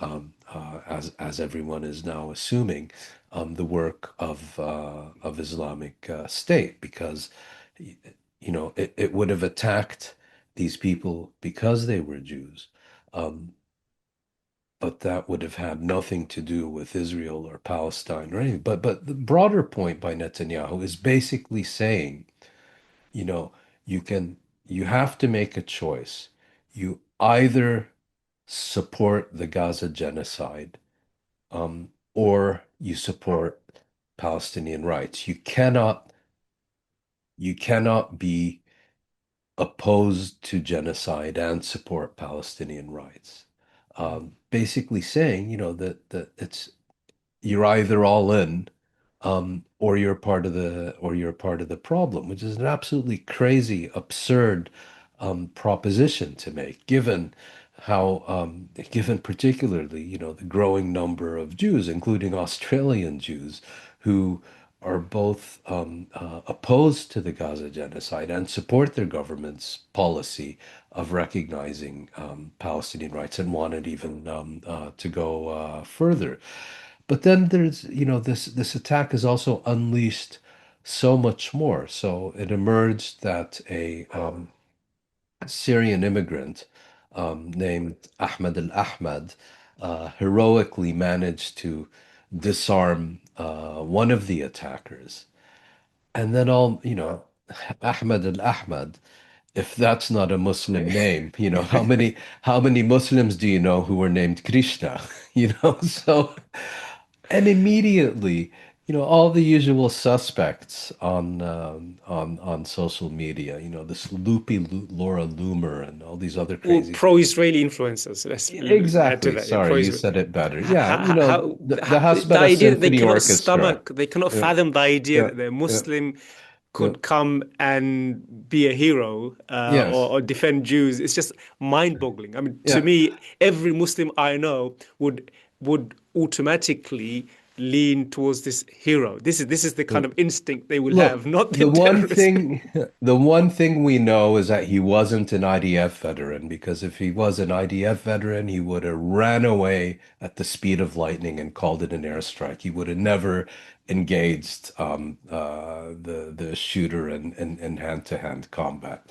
as everyone is now assuming, the work of Islamic State, because it would have attacked these people because they were Jews. Um, but that would have had nothing to do with Israel or Palestine or anything. But the broader point by Netanyahu is basically saying, you know, you can you have to make a choice. You either support the Gaza genocide, or you support Palestinian rights. You cannot be opposed to genocide and support Palestinian rights. Basically saying, that it's you're either all in, or you're part of the problem, which is an absolutely crazy, absurd proposition to make, given particularly, the growing number of Jews, including Australian Jews, who are both opposed to the Gaza genocide and support their government's policy of recognizing Palestinian rights and wanted even to go further. But then there's, this attack has also unleashed so much more. So it emerged that a Syrian immigrant named Ahmed al-Ahmad heroically managed to disarm one of the attackers. And then Ahmed al-Ahmad, if that's not a Muslim name, how many Muslims do you know who were named Krishna? So and immediately, all the usual suspects on social media, this loopy Laura Loomer and all these other Or crazy. pro-Israeli influencers. Let's Yeah, add to exactly. that. Yeah, Sorry, you pro-Israel. said it better. Yeah, How, the the Hasbara idea that they Symphony cannot Orchestra. stomach, they cannot Yeah, fathom the idea yeah, that a yeah, Muslim yeah. could come and be a hero Yes. or defend Jews. It's just mind-boggling. I mean, to Yeah. me, every Muslim I know would automatically lean towards this hero. This is the kind of instinct they will Look, have, not the the one terrorist. thing the one thing we know is that he wasn't an IDF veteran, because if he was an IDF veteran, he would have ran away at the speed of lightning and called it an airstrike. He would have never engaged the shooter in hand-to-hand combat.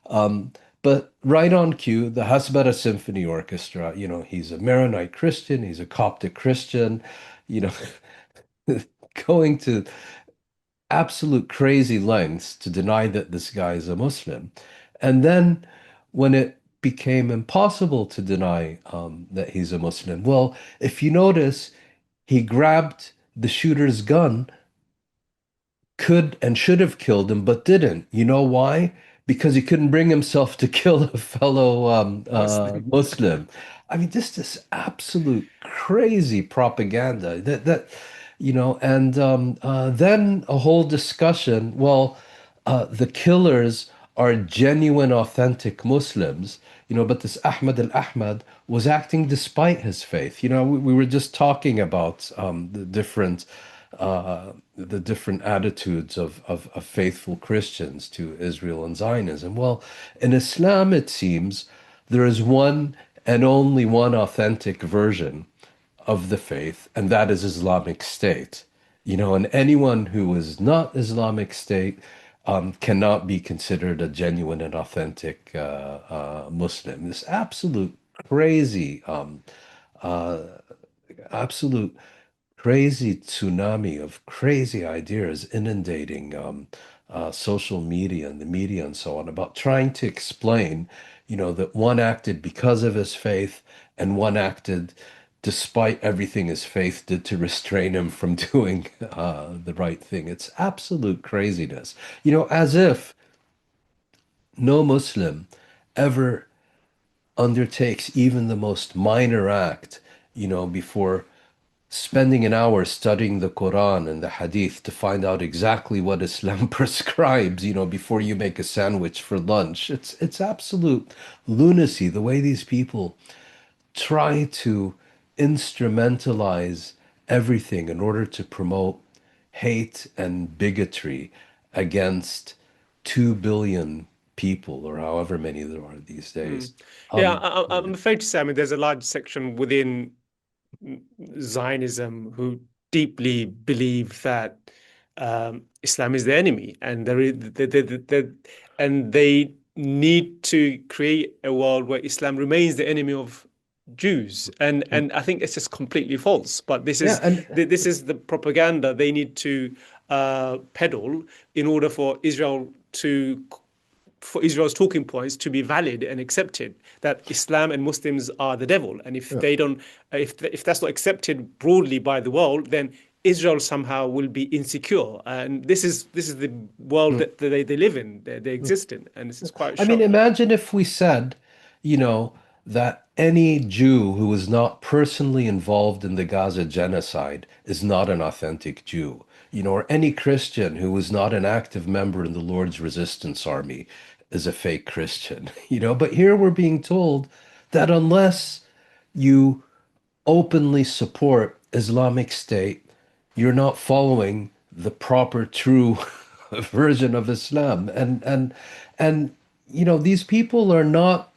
Um, but right on cue, the Hasbara Symphony Orchestra, he's a Maronite Christian, he's a Coptic Christian, you know, going to absolute crazy lengths to deny that this guy is a Muslim. And then when it became impossible to deny that he's a Muslim, well, if you notice, he grabbed the shooter's gun, could and should have killed him, but didn't. You know why? Because he couldn't bring himself to kill a fellow Muslim. Muslim. I mean, this absolute crazy propaganda and then a whole discussion. Well, the killers are genuine, authentic Muslims, but this Ahmed al-Ahmad was acting despite his faith. We were just talking about the different attitudes of faithful Christians to Israel and Zionism. Well, in Islam, it seems there is one and only one authentic version of the faith, and that is Islamic State. And anyone who is not Islamic State cannot be considered a genuine and authentic Muslim. This crazy, uh, absolute crazy tsunami of crazy ideas inundating social media and the media and so on, about trying to explain, that one acted because of his faith and one acted despite everything his faith did to restrain him from doing the right thing. It's absolute craziness. As if no Muslim ever undertakes even the most minor act, before spending an hour studying the Quran and the Hadith to find out exactly what Islam prescribes, before you make a sandwich for lunch. It's absolute lunacy the way these people try to instrumentalize everything in order to promote hate and bigotry against 2 billion people, or however many there are these Mm. days. Yeah, Yeah. I'm afraid to say, I mean, there's a large section within Zionism who deeply believe that Islam is the enemy, and and they need to create a world where Islam remains the enemy of Jews, and I think it's just completely false. But Yeah, and this is the propaganda they need to peddle in order for Israel's talking points to be valid and accepted, that Islam and Muslims are the devil, and if yeah. they don't, if that's not accepted broadly by the world, then Israel somehow will be insecure, and this is the world Mm. that they live in, they exist in, and this is quite I mean, shocking. imagine if we said, you know, that any Jew who is not personally involved in the Gaza genocide is not an authentic Jew, or any Christian who is not an active member in the Lord's Resistance Army is a fake Christian, But here we're being told that unless you openly support Islamic State, you're not following the proper, true version of Islam. And these people are not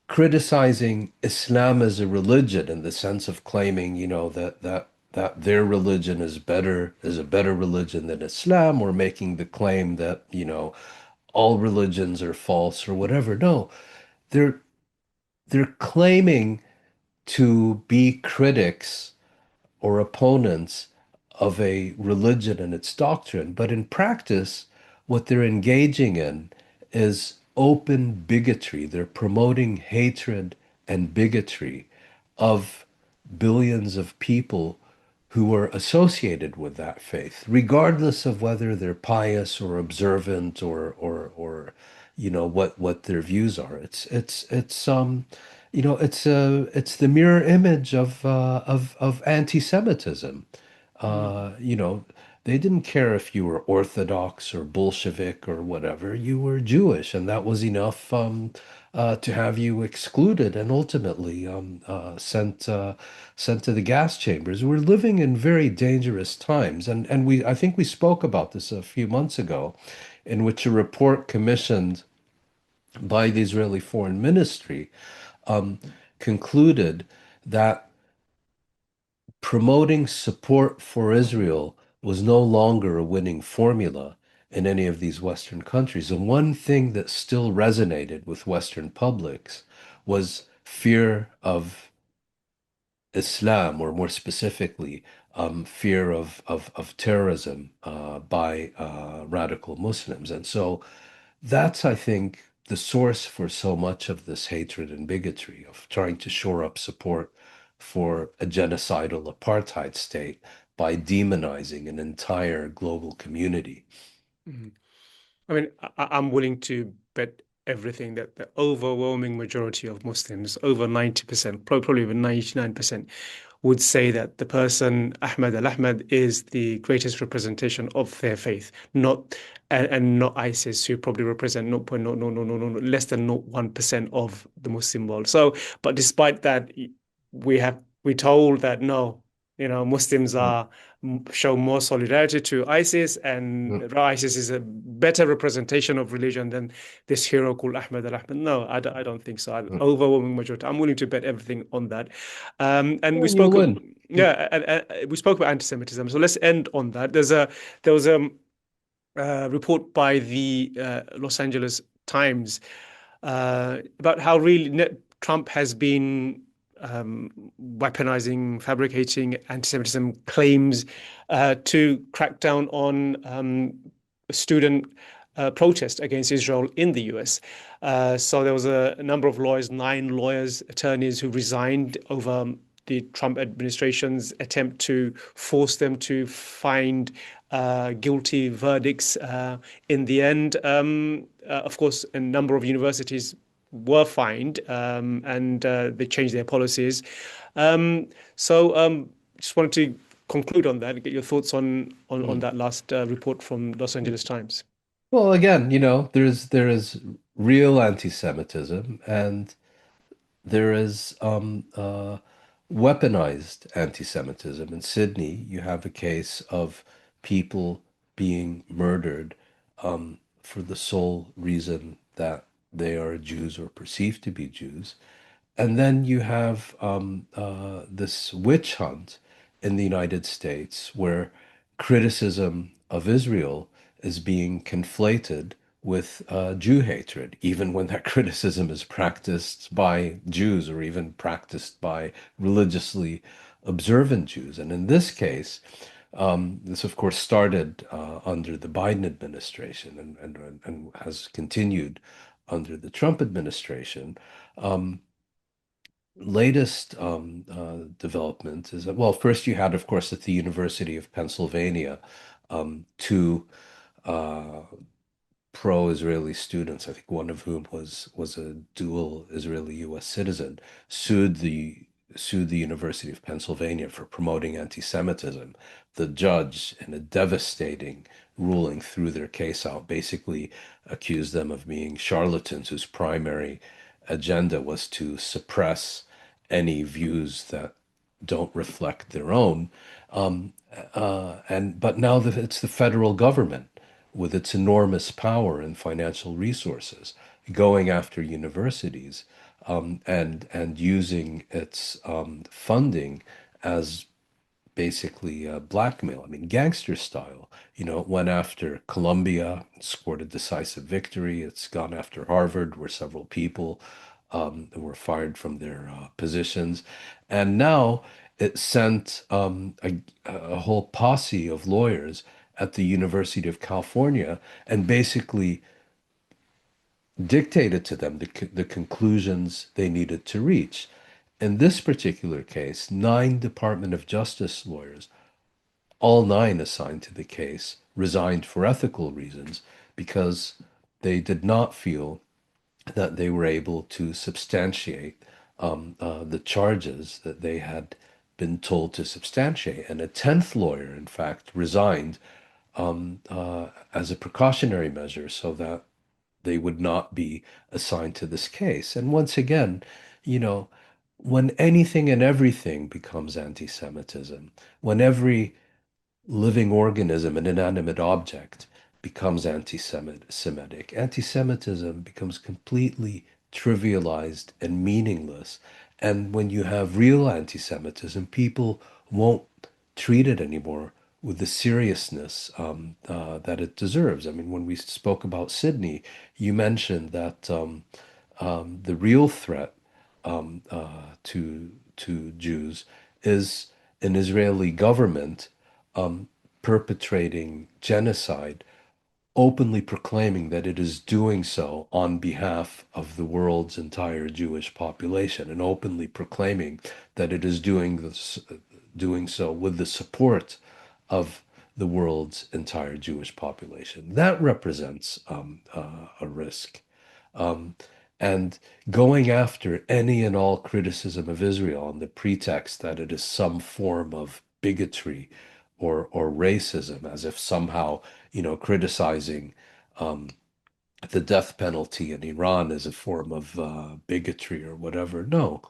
criticizing Islam as a religion in the sense of claiming, that their religion is a better religion than Islam, or making the claim that, all religions are false or whatever. No, they're they're claiming to be critics or opponents of a religion and its doctrine. But in practice, what they're engaging in is open bigotry. They're promoting hatred and bigotry of billions of people who are associated with that faith, regardless of whether they're pious or observant or what their views are. It's the mirror image of anti-Semitism. Mm. Uh, you know, they didn't care if you were Orthodox or Bolshevik or whatever. You were Jewish, and that was enough to have you excluded and ultimately sent to the gas chambers. We're living in very dangerous times, and I think we spoke about this a few months ago, in which a report commissioned by the Israeli Foreign Ministry um, concluded that promoting support for Israel was no longer a winning formula in any of these Western countries. And one thing that still resonated with Western publics was fear of Islam, or more specifically, fear of terrorism by radical Muslims. And so that's, I think, the source for so much of this hatred and bigotry, of trying to shore up support for a genocidal apartheid state by demonizing an entire global community. Mhm. I mean, I'm willing to bet everything that the overwhelming majority of Muslims, over 90%, probably even 99%, would say that the person Ahmed al-Ahmed is the greatest representation of their faith, not and not ISIS, who probably represent 0.00000 less than 0.1% of the Muslim world. So, but despite that, we're told that no, Muslims Mm, are show more solidarity to ISIS, mm, and ISIS is a better representation of religion than this hero called Ahmed al-Ahmed. No, I don't think so. mm. Overwhelming majority. I'm willing to bet everything on that. And we And you spoke, win. Mm, yeah, and we spoke about anti-Semitism. So let's end on that. There was a report by the Los Angeles Times about how really Trump has been weaponizing, fabricating anti-Semitism claims to crack down on student protest against Israel in the US. So there was a number of lawyers, 9 lawyers, attorneys who resigned over the Trump administration's attempt to force them to find guilty verdicts. In the end, of course, a number of universities were fined, and they changed their policies. Just wanted to conclude on that and get your thoughts on mm. that last report from Los Angeles Times. Well, again, there is real anti-Semitism, and there is weaponized anti-Semitism. In Sydney, you have a case of people being murdered for the sole reason that they are Jews or perceived to be Jews. And then you have this witch hunt in the United States where criticism of Israel is being conflated with Jew hatred, even when that criticism is practiced by Jews or even practiced by religiously observant Jews. And in this case, this of course started under the Biden administration and has continued under the Trump administration. Um, Latest development is that, well, first you had, of course, at the University of Pennsylvania, two uh, pro-Israeli students, I think one of whom was a dual Israeli-U.S. citizen, sued the University of Pennsylvania for promoting anti-Semitism. The judge, in a devastating ruling, threw their case out, basically accused them of being charlatans whose primary agenda was to suppress any views that don't reflect their own. Um, but now that it's the federal government with its enormous power and financial resources going after universities and using its funding as basically blackmail. I mean, gangster style. It went after Columbia, scored a decisive victory. It's gone after Harvard, where several people were fired from their positions. And now it sent a whole posse of lawyers at the University of California and basically dictated to them the conclusions they needed to reach. In this particular case, 9 Department of Justice lawyers, all 9 assigned to the case, resigned for ethical reasons because they did not feel that they were able to substantiate the charges that they had been told to substantiate. And a 10th lawyer, in fact, resigned as a precautionary measure so that they would not be assigned to this case. And once again, you know, when anything and everything becomes anti-Semitism, when every living organism, an inanimate object, becomes anti-Semitic. Anti-Semitism becomes completely trivialized and meaningless. And when you have real anti-Semitism, people won't treat it anymore with the seriousness that it deserves. I mean, when we spoke about Sydney, you mentioned that the real threat to Jews is an Israeli government perpetrating genocide, openly proclaiming that it is doing so on behalf of the world's entire Jewish population, and openly proclaiming that it is doing so with the support of the world's entire Jewish population. That represents a risk. Um, and going after any and all criticism of Israel on the pretext that it is some form of bigotry or racism, as if somehow, criticizing um, the death penalty in Iran is a form of bigotry or whatever. No,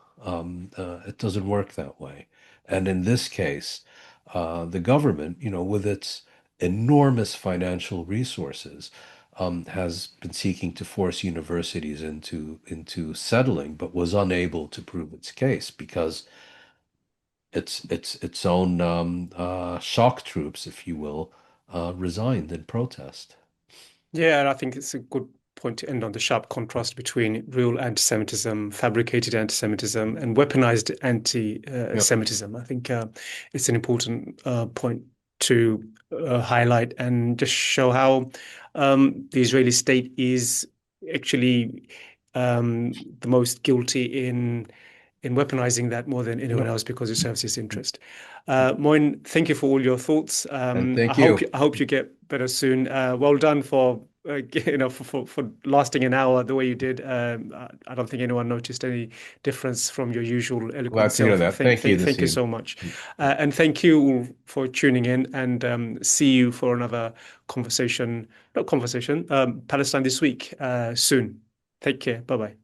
it doesn't work that way. And in this case, the government, with its enormous financial resources, has been seeking to force universities into settling, but was unable to prove its case because its own shock troops, if you will, resigned in protest. Yeah, and I think it's a good point to end on the sharp contrast between real anti-Semitism, fabricated anti-Semitism, and weaponized Yep. anti-Semitism. I think it's an important point to highlight and just show how the Israeli state is actually the most guilty in weaponizing that more than anyone Yep. else because it serves its interest. Moin, thank you for all your thoughts. And I thank hope you. I hope you get better soon. Well done for for lasting an hour the way you did. I don't think anyone noticed any difference from your usual eloquent Glad to hear self. that. Thank you, Thank you Nassim. so much, and thank you all for tuning in. And see you for another conversation, not conversation, Palestine this week soon. Take care. Bye bye.